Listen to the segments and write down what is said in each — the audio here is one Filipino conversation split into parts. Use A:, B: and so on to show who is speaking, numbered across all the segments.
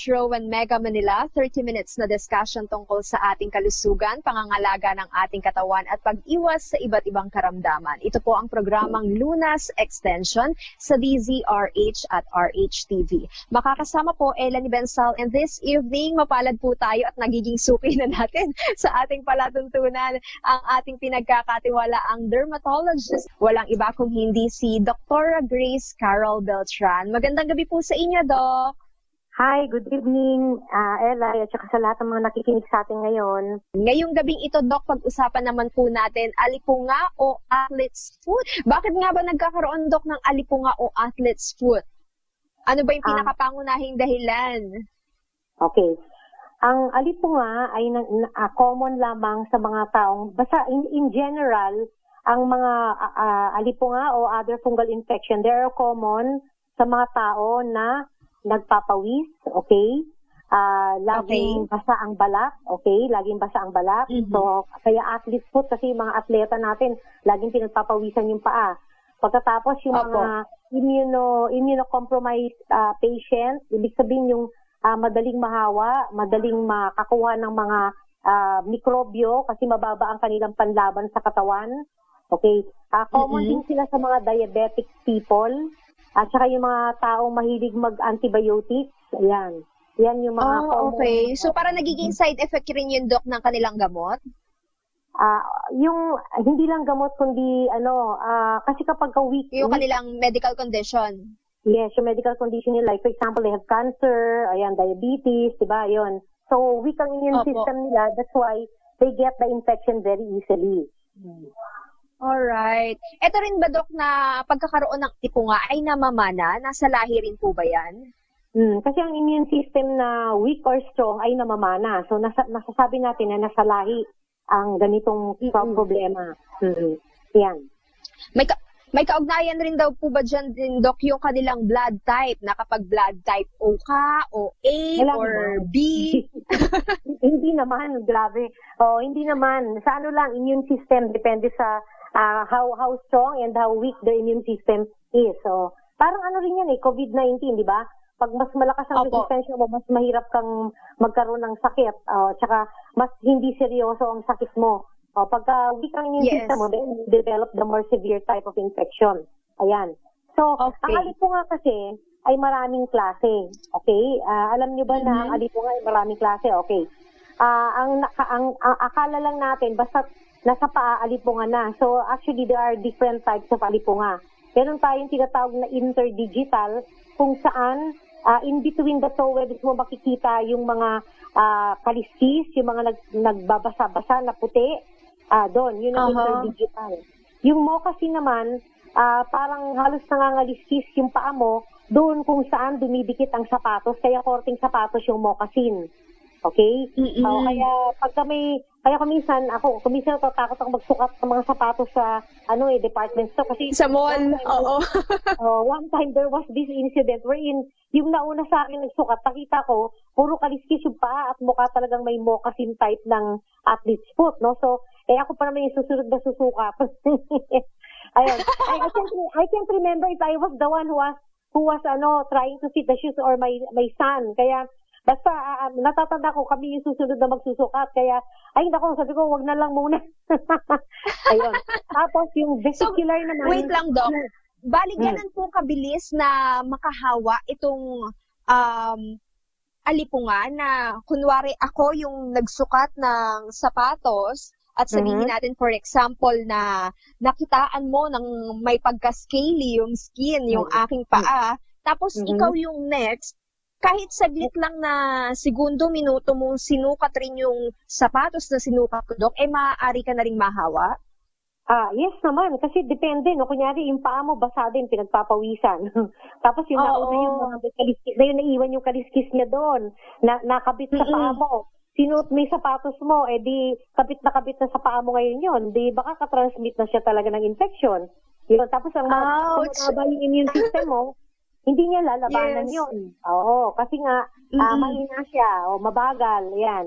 A: Metro and Mega Manila, 30 minutes na discussion tungkol sa ating kalusugan, pangangalaga ng ating katawan at pag-iwas sa iba't ibang karamdaman. Ito po ang programang Lunas Extension sa DZRH at RHTV. Makakasama po Ella Bensal, and this evening mapalad po tayo at nagiging suki na natin sa ating palatuntunan ang ating pinagkakatiwalaang dermatologist. Walang iba kung hindi si Dr. Grace Carol Beltran. Magandang gabi po sa inyo, Doc.
B: Hi, good evening, Ella, at saka sa lahat ng mga nakikinig sa atin ngayon.
A: Ngayong gabing ito, Doc, pag-usapan naman po natin, alipunga o athlete's foot. Bakit nga ba nagkakaroon, Doc, ng alipunga o athlete's foot? Ano ba yung pinakapangunahing dahilan?
B: Okay. Ang alipunga ay common lamang sa mga taong, basta in general, ang mga alipunga o other fungal infection, they are common sa mga tao na nagpapawis, okay? Laging basa ang balat, okay? Laging basa ang balat. So, kaya athlete's foot kasi yung mga atleta natin, laging pinagpapawisan yung paa. Pagkatapos yung mga immunocompromised patient, ibig sabihin yung madaling mahawa, madaling makakuha ng mga mikrobyo kasi mababa ang kanilang panlaban sa katawan. Okay? Common din sila sa mga diabetic people. At saka yung mga taong mahilig mag-antibiotics, ayan. Yan yung mga
A: okay. So, para nagiging side effect rin yung, Doc, ng kanilang gamot?
B: Yung, hindi lang gamot, kundi, kasi kapag weak...
A: Yung kanilang medical condition?
B: Yes, yung medical condition nila. Like, for example, they have cancer, ayan, diabetes, diba, yun. So, weak ang immune system nila, that's why they get the infection very easily.
A: Alright. Ito rin ba, Doc, na pagkakaroon ng alipunga ay namamana? Nasa lahi rin po ba yan?
B: Kasi ang immune system na weak or strong ay namamana. So, nasasabi natin na nasa lahi ang ganitong problema. Yan.
A: May kaugnayan rin daw po ba dyan din, Doc, yung kanilang blood type? Na kapag blood type O ka, o A, or B?
B: Hindi naman, grabe. Hindi naman. Sa lang, immune system, depende sa how strong and how weak the immune system is. So, parang rin yan COVID-19, di ba? Pag mas malakas ang resistensya mo, mas mahirap kang magkaroon ng sakit. Tsaka mas hindi seryoso ang sakit mo. Pagka weak ang immune system mo, then you develop the more severe type of infection. Ayan. So, ang alipunga kasi ay maraming klase. Okay? Alam niyo ba na ang alipunga ay maraming klase? Okay. Ang akala lang natin, basta nasa paa, alipunga na. So, actually, there are different types of alipunga. Meron tayong tinatawag na interdigital, kung saan in between the toes mo makikita yung mga kaliskis, yung mga nagbabasa-basa na puti. Doon, yun ang interdigital. Yung moccasin naman, parang halos nangangaliskis yung paa mo, doon kung saan dumidikit ang sapatos, kaya korting sapatos yung moccasin. Okay? Kaya kuminsan natatakot ako magsukat ng mga sapatos sa department store kasi
A: sa mall.
B: One time there was this incident wherein yung nauna sa akin nagsukat, nakita ko puro kaliskis yung paa at mukha talagang may moccasin type ng athlete's foot, no? So, ako pa naman yung susunod na susukat. Ayun. I can't remember if I was the one who was trying to fit the shoes or my son. Kaya basta natatanda ko kami yung susunod na magsusukat. Kaya, sabi ko, wag na lang muna. Ayun. Tapos yung vesicular naman.
A: Wait lang, Doc. Bali, ganun po kabilis na makahawa itong alipunga na, kunwari ako yung nagsukat ng sapatos at sabihin natin, for example, na nakitaan mo ng may pagka-scaly yung skin, yung aking paa, tapos ikaw yung next, kahit saglit lang na segundo, minuto mo sinukat rin yung sapatos na sinukat ko, Doc, maaari ka na rin mahawa?
B: Yes naman, kasi depende, no? Kunyari, yung paa mo basa din, pinagpapawisan. Tapos yung nauna yung mga kaliskis, na yun naiwan yung kaliskis niya doon, nakabit sa paa mo. Sinuot mo yung sapatos mo, di kabit na sa paa mo ngayon yun. Di baka ka-transmit na siya talaga ng infection. Yun, tapos ang mababa yung immune system mo, hindi niya lalabanan yun. Oo, kasi nga, mahina siya, mabagal, yan.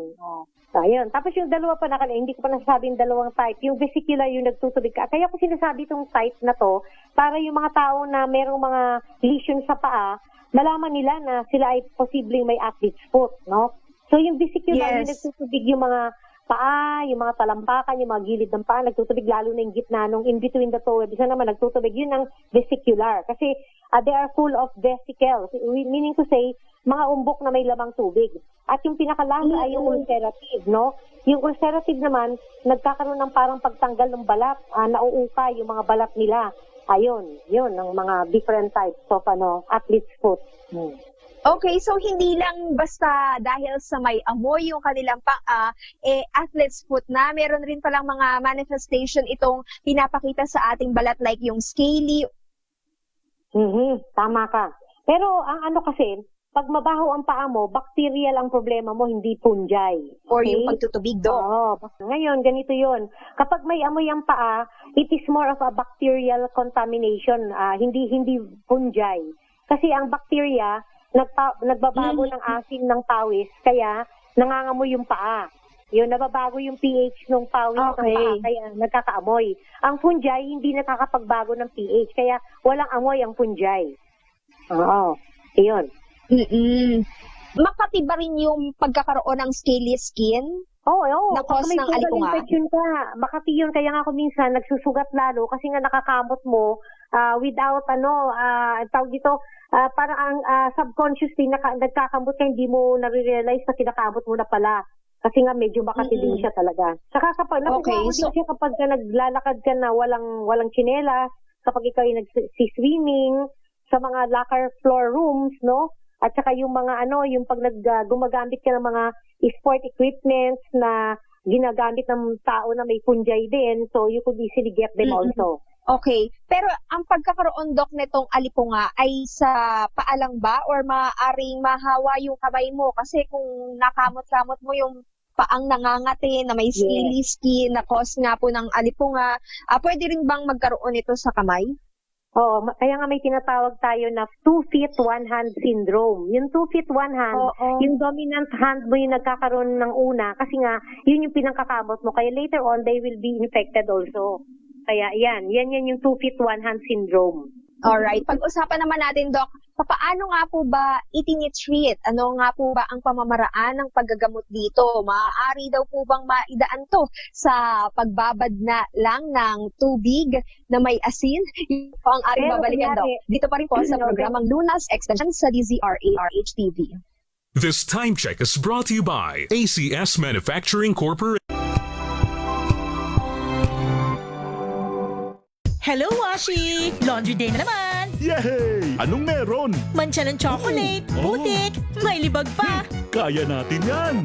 B: Ayun. Tapos yung dalawa pa hindi ko pa nasasabing dalawang type. Yung vesicular yung nagtutubig ka. Kaya ko sinasabi itong type na to, para yung mga tao na merong mga lesion sa paa, malaman nila na sila ay posibleng may athlete's foot, no? So yung vesicular, yung nagtutubig yung mga paa, yung mga talampakan, yung mga gilid ng paa, nagtutubig lalo na yung gitna nung in between the toe, isa naman nagtutubig, yun ang vesicular. Kasi they are full of vesicles, meaning to say, mga umbok na may lamang tubig. At yung pinakalasa ay yung ulcerative, no? Yung ulcerative naman, nagkakaroon ng parang pagtanggal ng balat, nauuka yung mga balat nila. Ayun, yun, ang mga different types of athlete's foot.
A: Okay, so hindi lang basta dahil sa may amoy yung kanilang athlete's foot na, meron rin palang mga manifestation itong pinapakita sa ating balat like yung scaly.
B: Tama ka. Pero ang kasi, pag mabaho ang paa mo, bacterial ang problema mo, hindi fungi. Okay?
A: Or yung pagtutubig do.
B: Oo. Ngayon, ganito yun. Kapag may amoy ang paa, it is more of a bacterial contamination, hindi fungi. Kasi ang bacteria, nagbabago ng asim ng pawis, kaya nangangamoy yung paa. Yun, nababago yung pH ng pawis ng paa, kaya nagkakaamoy. Ang fungi, hindi nakakapagbago ng pH, kaya walang amoy ang fungi. Oo, yun.
A: Makatiba rin yung pagkakaroon ng scaly skin?
B: Oo.
A: Na cause ng alipunga?
B: Infection ka, makati yun. Kaya nga ako minsan nagsusugat lalo kasi nga nakakamot mo without tawag dito, parang ang subconsciously nagkakamot ka, hindi mo nare-realize na kinakamot mo na pala. Kasi nga medyo makati din siya talaga. Saka kapag din siya kapag naglalakad ka na walang tsinelas, kapag ikaw ay nag-swimming sa mga locker floor rooms, no? At saka yung mga yung pag gumagamit ka ng mga sport equipments na ginagamit ng tao na may fungi din, so you could easily get them also.
A: Okay. Pero ang pagkakaroon, Doc, nitong alipunga ay sa paa lang ba? Or maaaring mahawa yung kamay mo? Kasi kung nakamot-kamot mo yung paang nangangati na may scaly skin na cause nga po ng alipunga, pwede rin bang magkaroon ito sa kamay?
B: Oo, kaya nga may tinatawag tayo na 2 feet, 1 hand syndrome. Yung 2 feet, 1 hand, yung dominant hand mo yung nagkakaroon ng una kasi nga, yun yung pinangkakamot mo. Kaya later on, they will be infected also. Kaya yan yung 2 feet, 1 hand syndrome.
A: Alright. Pag-usapan naman natin, Doc, paano nga po ba itinitreat? Ano nga po ba ang pamamaraan ng paggagamot dito? Maaari daw po bang maidaan to sa pagbabad na lang ng tubig na may asin? Yun po ang ating babalikan, Doc. Dito pa rin po sa programang Lunas Extension sa DZRA-RH-TV.
C: This time check is brought to you by ACS Manufacturing Corporation.
D: Hello, Washi! Laundry day na naman!
E: Yay! Anong meron?
D: Mancha ng chocolate, putik, may libag pa!
E: Kaya natin yan!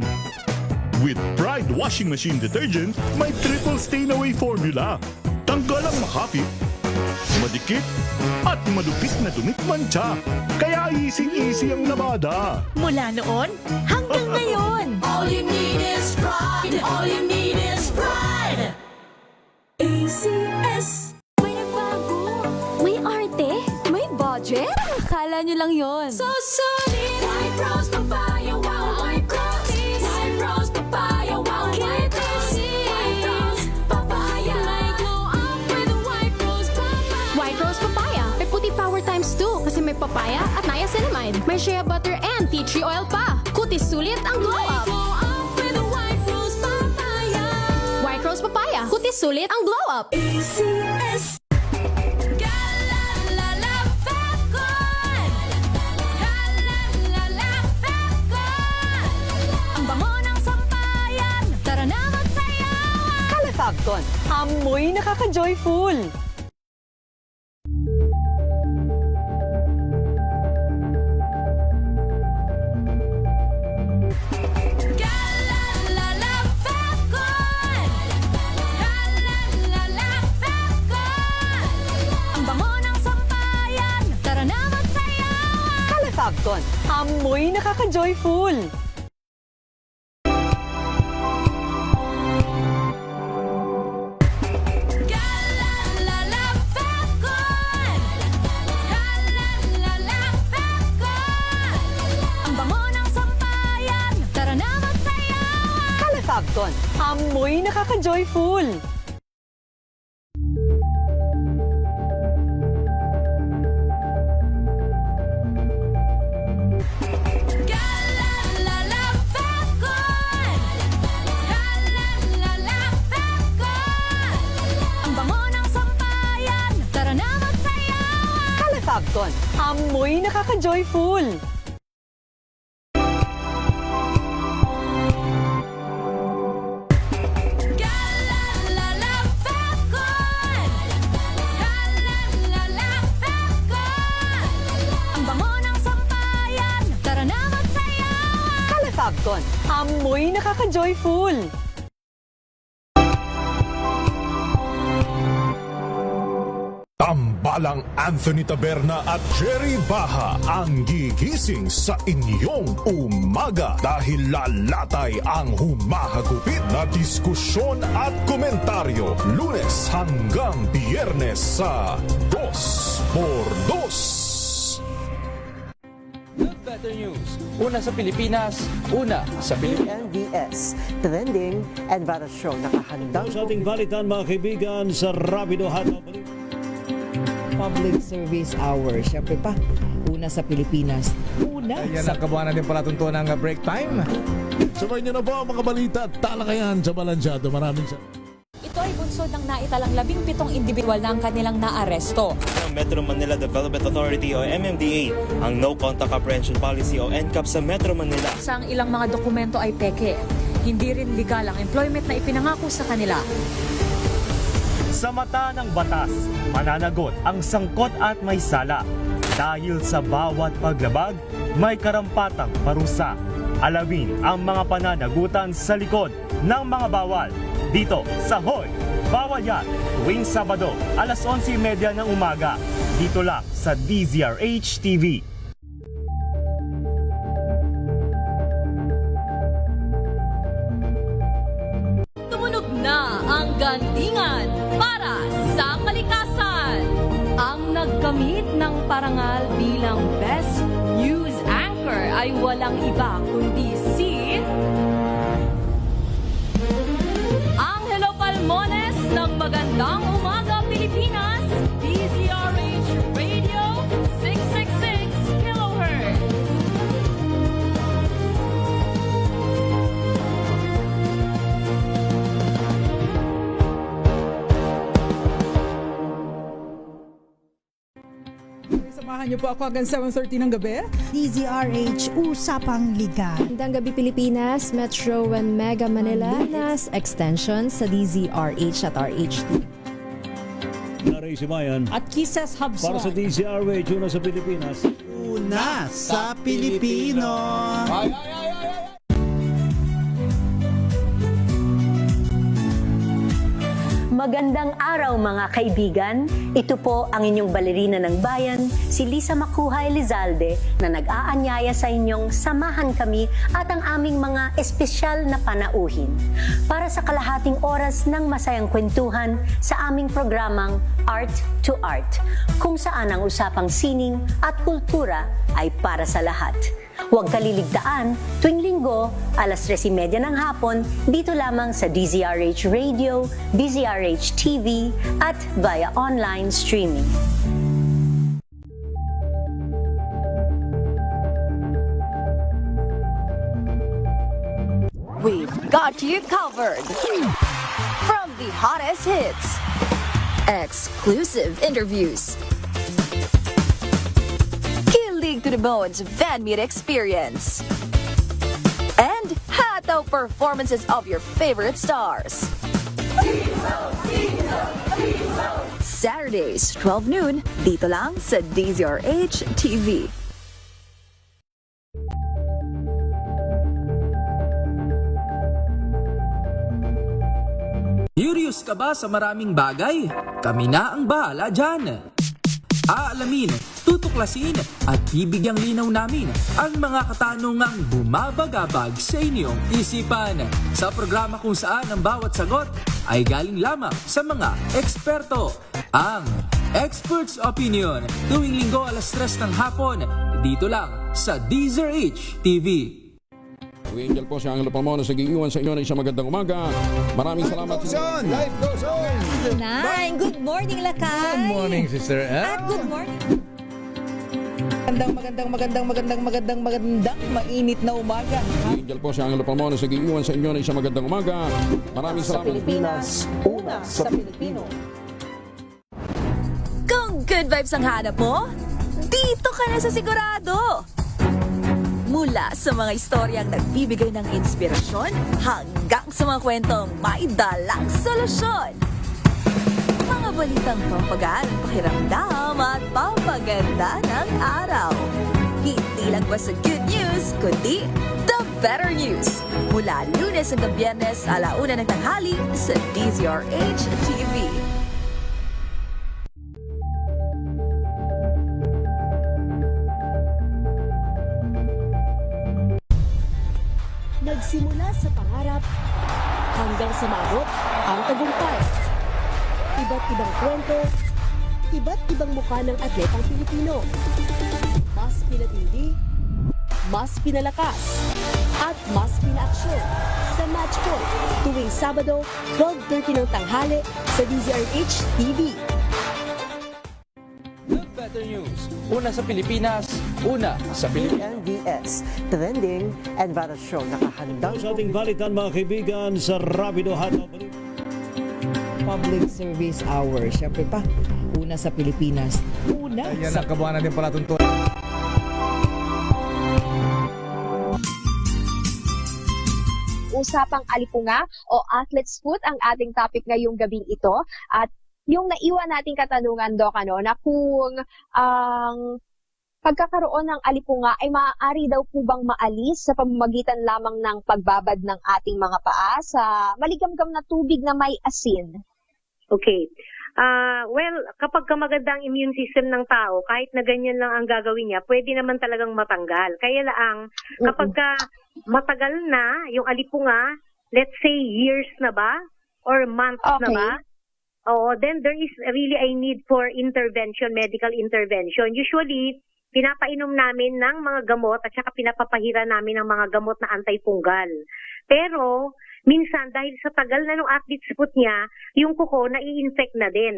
E: With Pride Washing Machine Detergent, may triple stain-away formula. Tanggal ang makapit, madikit, at malupit na dumit mancha. Kaya easy-easy ang labada.
D: Mula noon hanggang ngayon!
F: All you need is pride. All you need is pride. ACS.
G: May nagbago, may arte, may budget. Akala nyo lang yon.
F: So solid. White rose papaya, wow, white rose. White rose papaya, wow, white rose. White rose papaya. May glow up with white rose papaya.
G: White Rose Papaya. May puti power times 2 kasi may papaya at niacinamide. May shea butter and tea tree oil pa. Kutis sulit ang glow up.
F: Glow up with white rose papaya.
G: White Rose Papaya. Kutis sulit ang glow up.
F: ACS.
G: Ang bango ng sampayan. Tara na magsayawan.
H: Calefacton, amoy nakaka-joyful.
G: Ang bango ng sampayan. Tara na magsayawan.
H: Calefacton, amoy nakaka-joyful.
G: Ang bango ng sampayan. Tara na magsayawan.
H: Calefacton, amoy nakaka-joyful. Amoy nakaka-joyful.
F: Ang bango ng sampayan, tara na magsayawan.
H: Kalafabcon. Amoy nakaka-joyful.
I: Tambalang Anthony Taberna at Jerry Baha ang gigising sa inyong umaga dahil lalatay ang humahagupit na diskusyon at komentaryo Lunes hanggang Biyernes sa 2x2.
J: Better News. Una sa Pilipinas, una sa Pilipinas.
K: NBS, Trending and Viral Show. Nakahandang
L: Sa ating balitan mga kaibigan sa Rapido Hataw.
M: Public Service Hour. Siyempre pa, una sa Pilipinas. Una
L: Ayan
M: sa...
L: ang kabuhanan din pala tuntunan ng break time.
E: Sabay niyo na po ang mga balita at talakayan sa Balansyado. Maraming
D: Ito ay bunsod ng naitalang 17 individual na ang kanilang naaresto.
N: Ng Metro Manila Development Authority o MMDA ang No Contact Apprehension Policy o NCAP sa Metro Manila.
D: Sa ang ilang mga dokumento ay peke. Hindi rin legal ang employment na ipinangako sa kanila.
O: Sa mata ng batas, mananagot ang sangkot at may sala. Dahil sa bawat paglabag, may karampatang parusa. Alamin ang mga pananagutan sa likod ng mga bawal. Dito sa Hoy! Bawal Yan! Tuwing Sabado, alas 11:30 ng umaga. Dito lang sa DZRH TV.
F: Tumunog na ang gandingan para sa kalikasan. Ang nagkamit ng parangal bilang Best News Anchor ay walang iba kundi si Angelo Palmones ng Magandang Umaga Pilipinas, DZRH Radio 666 kHz.
M: Samahan niyo po ako hanggang 7:30 ng gabi.
K: DZRH Usapang Liga.
G: Magandang gabi Pilipinas, Metro and Mega Manila, Lunas Extension sa DZRH at RHD.
L: Naray si Mayan.
M: At Kisses Hubs.
L: Para sa DCRH, una sa Pilipinas.
K: Una sa Pilipino.
B: Magandang araw mga kaibigan. Ito po ang inyong balerina ng bayan, si Lisa Makuha Elizalde, na nag-aanyaya sa inyong samahan kami at ang aming mga espesyal na panauhin para sa kalahating oras ng masayang kwentuhan sa aming programang Art to Art, kung saan ang usapang sining at kultura ay para sa lahat. Huwag kaliligtaan, tuwing linggo, alas 3:30 ng hapon, dito lamang sa DZRH Radio, DZRH TV, at via online streaming.
F: We've got you covered. From the hottest hits, exclusive interviews, kilig to the bones fan meet experience, and hataw performances of your favorite stars. Saturdays, 12 noon, dito lang sa DZRH TV.
J: Curious ka ba sa maraming bagay? Kami na ang bahala dyan. Aalamin, tutuklasin at bibigyang linaw namin ang mga katanungang bumabagabag sa inyong isipan. Sa programa kung saan ang bawat sagot ay galing lamang sa mga eksperto. Ang Expert's Opinion, tuwing linggo alas 3 ng hapon, dito lang sa DZRH TV.
P: Angel po si Angelo Palmones, nag-iiwan sa inyo ng isang magandang umaga. Maraming salamat.
K: Life goes on!
D: Good morning, Lakay!
L: Good morning, Sister Ann.
D: At good morning!
M: Magandang mainit na umaga.
P: Angel po si Angelo Palmones, nag-iiwan sa inyo ng isang magandang umaga. Maraming salamat.
K: Sa Pilipinas, una sa Pilipino.
F: Kung good vibes ang hanap mo,
Q: dito ka na sa sigurado. Mula sa mga istoryang nagbibigay ng inspirasyon hanggang sa mga kwentong may dalang solusyon. Mga balitang pampagaan, pakiramdam at pampaganda ng araw. Hindi lang ba sa good news, kundi the better news. Mula Lunes hanggang Biyernes, 1:00 ng tanghali sa DZRH TV.
R: Nagsimula sa pangarap hanggang sa maabot ang tagumpay. Iba't ibang kwento, iba't ibang mukha ng atletang Pilipino. Mas pinatindi, mas pinalakas, at mas pinaaksyon sa Match Point tuwing Sabado, 12:30 ng tanghali sa DZRH TV.
J: The Better News. Una sa Pilipinas, una sa Pilipinas.
K: PNBS, trending and Vara Show. Nakahandang
L: sa ating balitan mga kaibigan sa Rapido Hataw.
M: Public Service Hour. Siyempre pa, una sa Pilipinas. Una
L: Ayan
M: sa...
L: ang kabuhanan din pala tuntunan.
A: Usapang alipunga o athlete's foot ang ating topic ngayong gabing ito. At yung naiwan nating katanungan, Doc, na kung ang pagkakaroon ng alipunga ay maaari daw po bang maalis sa pamamagitan lamang ng pagbabad ng ating mga paa sa maligamgam na tubig na may asin?
B: Okay. Well, kapag maganda ang immune system ng tao, kahit na ganyan lang ang gagawin niya, pwede naman talagang matanggal. Kaya lang, kapag matagal na yung alipunga, let's say years na ba? Or months na ba? Then there is really a need for intervention, medical intervention. Usually, pinapainom namin ng mga gamot at saka pinapapahira namin ng mga gamot na antifungal. Pero, minsan, dahil sa tagal na ng athlete's foot niya, yung kuko nai-infect na din.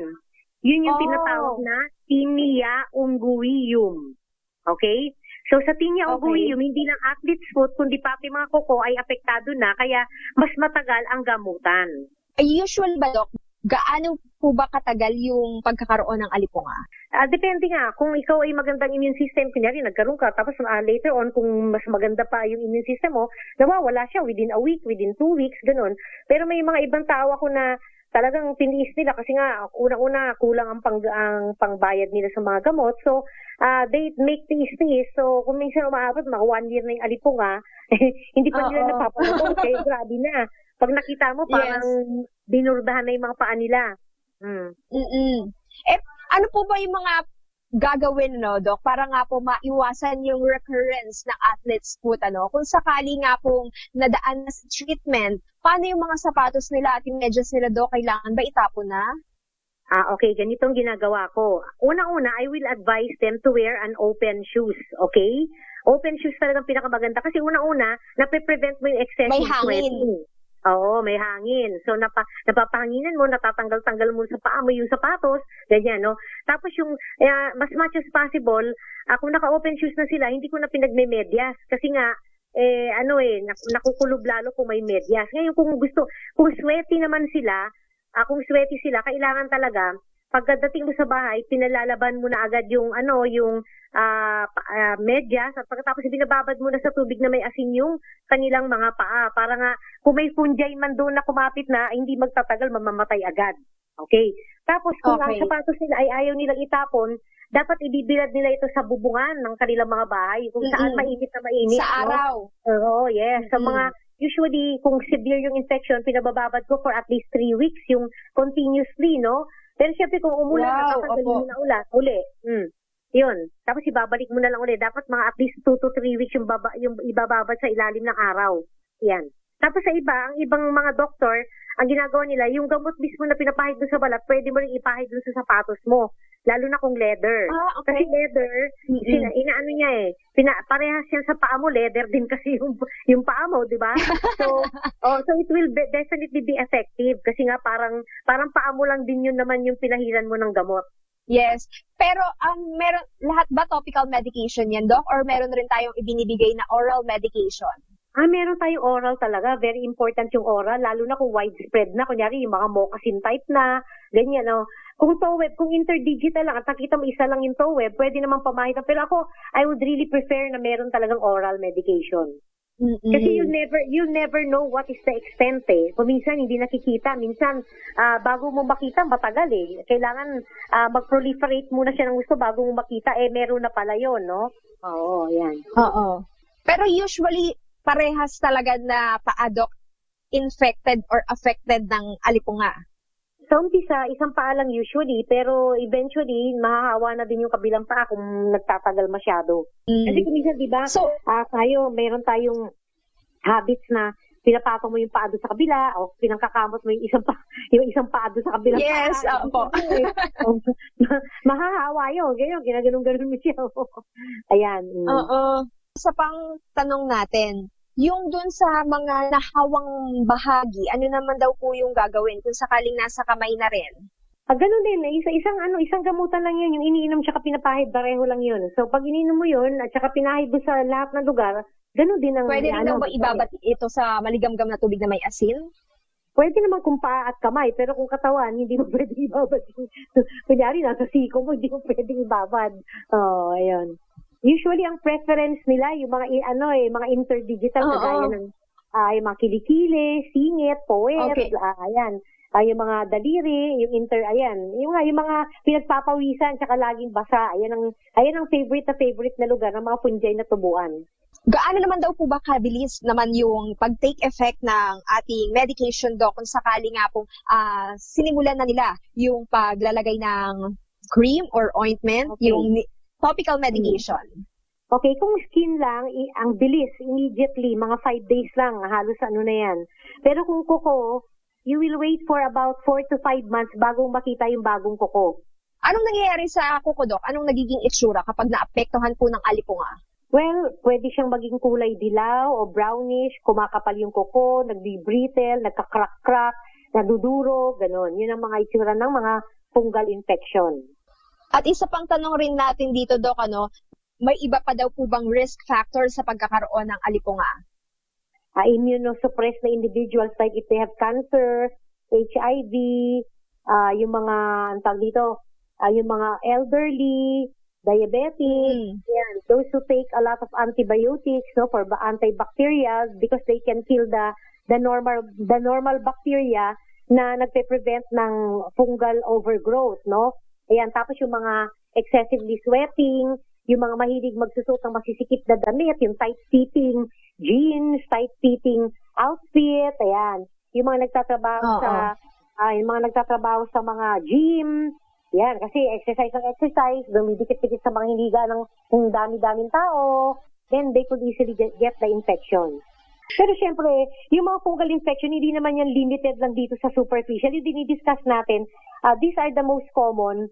B: Yun yung tinatawag na tinea unguium. Okay? So, sa tinea unguium, hindi lang athlete's foot, kundi pati mga kuko ay apektado na, kaya mas matagal ang gamutan.
A: Usual ba, Doc? Gaano po ba katagal yung pagkakaroon ng alipunga?
B: Depende nga. Kung ikaw ay magandang immune system, kunyari nagkaroon ka, tapos later on, kung mas maganda pa yung immune system mo, nawawala siya within a week, within 2 weeks, ganun. Pero may mga ibang tao ako na talagang tiniis nila kasi nga, una-una, kulang ang pangbayad nila sa mga gamot. So, they make tiis-tiis. So, kung minsan umaabot, mga 1 year na yung alipunga, hindi pa nila napapagod. Kaya grabe na. Pag nakita mo, parang dinurdahan na yung mga paa nila.
A: Ano po ba yung mga gagawin, Doc, para nga po maiwasan yung recurrence ng athlete's foot, Kung sakali nga pong nadaan na sa treatment, paano yung mga sapatos nila at yung medyas nila, Doc, kailangan ba itapon na?
B: Okay, ganitong ginagawa ko. Una-una, I will advise them to wear an open shoes, okay? Open shoes talagang pinakamaganda kasi una-una, nape-prevent mo yung excessive sweating. Oo, may hangin. So, napapahanginan mo, natatanggal-tanggal mo sa paa mo yung sapatos, ganyan, no? Tapos yung, mas much as possible, kung naka-open shoes na sila, hindi ko na pinagme-medyas. Kasi nga, nakukulob lalo kung may medyas. Ngayon, kung sweaty naman sila, kailangan talaga, pagdating mo sa bahay, pinalalaban mo na agad yung medyas at pagkatapos binababad mo na sa tubig na may asin yung kanilang mga paa para nga kung may fungi man doon na kumapit na, hindi magtatagal, mamamatay agad. Okay? Tapos kung ang sapatos nila ay ayaw nilang itapon, dapat ibibilad nila ito sa bubungan ng kanilang mga bahay kung saan mainit na mainit.
A: Sa araw.
B: Oo, yes. Sa mga usually, kung severe yung infection, pinabababad ko for at least 3 weeks yung continuously, no? Pero syempre kung umulan, natatanggalin mo na uli. Yun. Tapos ibabalik mo na lang uli. Dapat mga at least 2 to 3 weeks yung ibababad sa ilalim ng araw. Yan. Tapos sa ang ibang mga doktor, ang ginagawa nila, yung gamot mismo na pinapahid doon sa balat, pwede mo rin ipahid doon sa sapatos mo. Lalo na kung leather. Kasi leather, inaano niya parehas yan sa paa mo, leather din kasi yung paa mo, di ba? So it will definitely be effective kasi nga parang paa mo lang din yun naman yung pinahiran mo ng gamot.
A: Yes. Pero meron lahat ba topical medication yan, Doc? Or meron rin tayong ibinibigay na oral medication?
B: Meron tayong oral talaga. Very important yung oral, lalo na kung widespread na. Kunyari, yung mga moccasin type na, ganyan. No? Kung TOWEB, kung interdigital lang, at nakita mo isa lang yung TOWEB, pwede naman pamahitan. Pero ako, I would really prefer na meron talagang oral medication. Kasi you'll never know what is the extent eh. Kung minsan hindi nakikita, minsan bago mo makita matagal eh. Kailangan mag-proliferate muna siya ng gusto bago mo makita meron na pala yon, no? Oo, yan.
A: Oo. Pero usually parehas talaga na paadok infected or affected ng alipunga.
B: Sa umpisa, isang paa lang usually, pero eventually, mahahawa na din yung kabilang paa kung nagtatagal masyado. Kasi minsan, di ba, mayroon tayong habits na pinapatong mo yung paa doon sa kabila, o pinangkakamot mo yung isang paa doon sa kabilang paa.
A: Yes, opo.
B: Mahahawa yun, ganyan, ginaganon mo siya. Ayan.
A: Oo. Sa pang tanong natin, yung dun sa mga nahawang bahagi, ano naman daw po yung gagawin kung sakaling nasa kamay na rin?
B: Ganun din, isang gamutan lang yun, yung iniinom tsaka pinapahid, pareho lang yun. So pag ininom mo yun, at tsaka pinahid mo sa lahat ng lugar, ganun din ang...
A: Pwede rin ba ibabat ito sa maligamgam na tubig na may asin?
B: Pwede naman kung paa at kamay, pero kung katawan, hindi mo pwede ibabad. Kunyari, nasa siko mo, hindi mo pwede ibabad. Ayun. Usually, ang preference nila, yung mga, mga interdigital, kagaya ng yung mga kilikili, singit, poet, ayan. Yung mga daliri, yung yung mga pinagpapawisan, tsaka laging basa. Ayan ang favorite na lugar ng mga punjay na tubuan.
A: Gaano naman daw po ba kabilis naman yung pag-take effect ng ating medication, Doc, kung sakali nga pong sinimulan na nila yung paglalagay ng cream or ointment, yung topical medication?
B: Okay, kung skin lang, ang bilis, immediately, mga 5 days lang, halos na yan. Pero kung kuko, you will wait for about 4 to 5 months bago makita yung bagong kuko.
A: Anong nangyayari sa kuko, Doc? Anong nagiging itsura kapag naapektuhan po ng alipunga?
B: Well, pwede siyang maging kulay dilaw o brownish, kumakapal yung kuko, nagbi-brittle, nagka-crack-crack, naduduro, ganon. Yun ang mga itsura ng mga fungal infection.
A: At isa pang tanong rin natin dito, Doc, may iba pa daw po bang risk factor sa pagkakaroon ng alipunga?
B: Immunosuppressed na individuals like if they have cancer, HIV, yung mga, yung mga elderly, diabetic, yan. Those who take a lot of antibiotics, for antibacterial because they can kill the normal bacteria na nagpe-prevent ng fungal overgrowth, no? Ayan, tapos yung mga excessively sweating, yung mga mahilig magsusuot ng masisikip na damit, yung tight-fitting jeans, tight-fitting outfit, ayan. Yung mga nagtatrabaho sa mga gym, yan, kasi exercise, dumidikit-dikit sa mga hiniga ng dami-daming tao, then they could easily get the infection. Pero syempre, yung mga fungal infection, hindi naman yan limited lang dito sa superficial. Yung dinidiscuss natin, these are the most common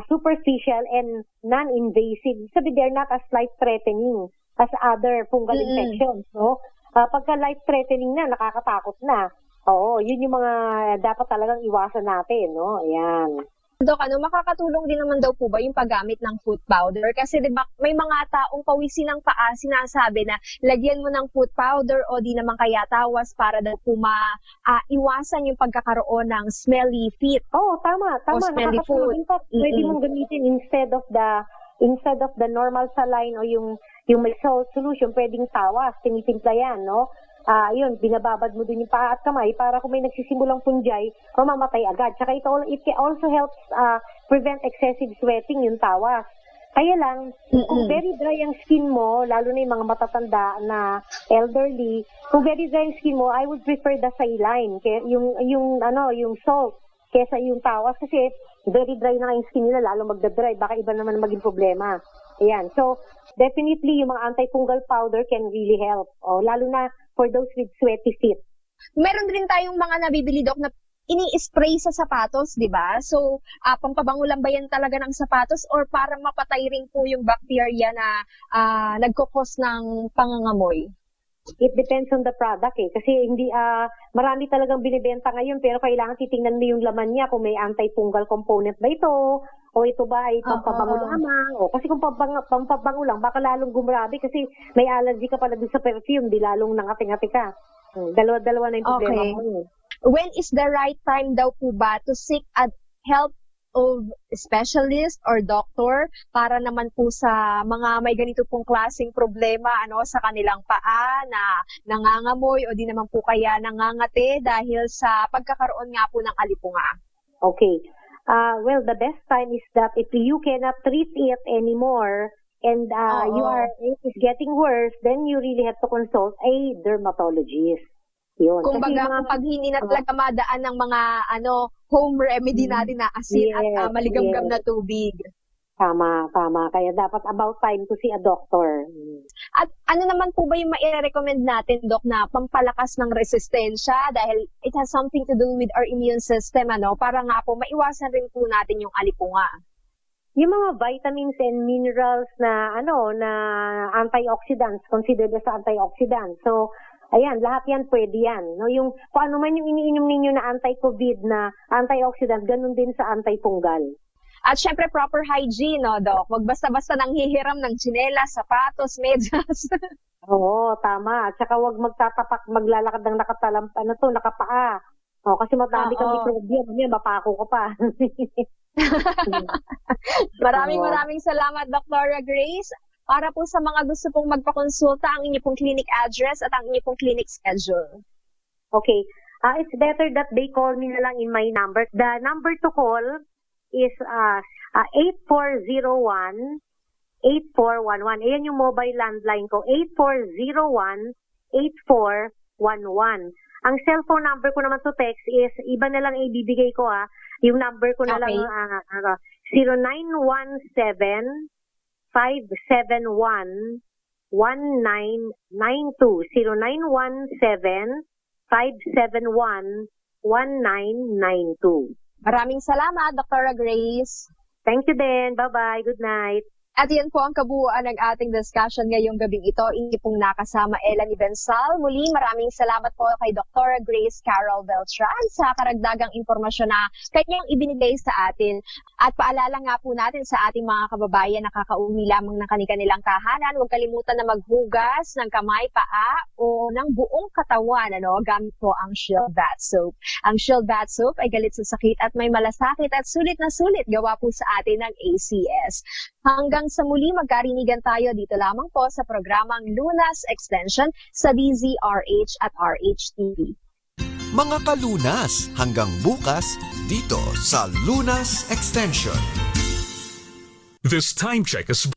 B: superficial and non-invasive. Sabi, they're not as life-threatening as other fungal infections, no? Pagka life-threatening na, nakakatakot na. Oo, yun yung mga dapat talagang iwasan natin, no? Ayan.
A: Dok, makakatulong din naman daw po ba yung paggamit ng foot powder? Kasi diba, may mga taong pawisin ng paa, sinasabi na lagyan mo ng foot powder o di naman kaya tawas para daw po iwasan yung pagkakaroon ng smelly feet.
B: Tama.
A: O smelly foot.
B: In fact, pwede mong gamitin instead of the normal saline o yung may salt solution, pwedeng tawas, tinitimpla yan, no? Yun, binababad mo dun yung paa at kamay para kung may nagsisimulang punjay, mamamatay agad. Tsaka it also helps prevent excessive sweating, yung tawas. Kaya lang, kung very dry ang skin mo, lalo na yung mga matatanda na elderly, kung very dry ang skin mo, I would prefer the saline, yung salt, kesa yung tawas. Kasi very dry na yung skin nila, lalo magda-dry, baka iba naman maging problema. Ayan. So, definitely, yung mga antifungal powder can really help. Lalo na for those with sweaty feet.
A: Meron din tayong mga nabibili, Doc, na ini-spray sa sapatos, di ba? So, pampabango lang ba yan talaga ng sapatos or para mapatay rin po yung bacteria na nagkukos ng pangangamoy?
B: It depends on the product kasi hindi marami talagang binibenta ngayon pero kailangan titingnan mo yung laman niya kung may antifungal component ba ito o ito ba ay pampabango lamang, o kasi kung pampabango lang, baka lalong gumrabe kasi may allergy ka pala doon sa perfume, di lalong nangati-ngati ka. Dalawa na yung problema mo.
A: When is the right time daw po ba to seek help of specialist or doctor para naman po sa mga may ganito pong klaseng problema sa kanilang paa na nangangamoy o di naman po kaya nangangati dahil sa pagkakaroon nga po ng alipunga?
B: Okay. Well, the best time is that if you cannot treat it anymore and it is getting worse, then you really have to consult a dermatologist. Yun.
A: Kung baga, pag hindi na talaga madaan ng mga home remedy natin na asin at maligamgam na tubig.
B: Tama. Kaya dapat about time to see a doctor.
A: At ano naman po ba yung mai-recommend natin, Doc, na pampalakas ng resistensya dahil it has something to do with our immune system, para nga po maiwasan rin po natin yung alipunga?
B: Yung mga vitamins and minerals na na antioxidants, considered as antioxidants. So, ayan, lahat yan pwede yan. No? Yung, kung ano man yung iniinom ninyo na anti-COVID na antioxidant, ganun din sa antifungal.
A: At syempre, proper hygiene, Doc? Wag basta-basta nang hihiram ng tsinelas, sapatos, medyas.
B: Oo, tama. At saka wag maglalakad ng nakapaa. Kasi matami kang mikrobyo. Mapako ka pa.
A: Maraming salamat, Dr. Grace. Para po sa mga gusto pong magpakonsulta, ang inyo pong clinic address at ang inyo pong clinic schedule.
B: Okay. It's better that they call me na lang in my number. The number to call is 8401-8411. Ayan yung mobile landline ko. 8401-8411. Ang cellphone number ko naman to text is, iba na lang ibibigay ko Yung number ko na lang, 0917 571-1992. 0917-571-1992.
A: Maraming salamat, Dr. Grace.
B: Thank you din. Bye-bye. Good night.
A: At yan po ang kabuuan ng ating discussion ngayong gabing ito. Hindi pong nakasama Elanie Bensal. Muli, maraming salamat po kay Dr. Grace Carol Beltran sa karagdagang impormasyon na kanyang ibinigay sa atin. At paalala nga po natin sa ating mga kababayan na kakauwi lamang ng kanilang tahanan, huwag kalimutan na maghugas ng kamay, paa o ng buong katawan gamit po ang Shield Bath Soap. Ang Shield Bath Soap ay galit sa sakit at may malasakit at sulit na sulit gawa po sa atin ng ACS. Hanggang sa muli, magkarinigan tayo dito lamang po sa programang Lunas Extension sa DZRH at RHTV.
S: Mga kalunas, hanggang bukas dito sa Lunas Extension.
C: This time check is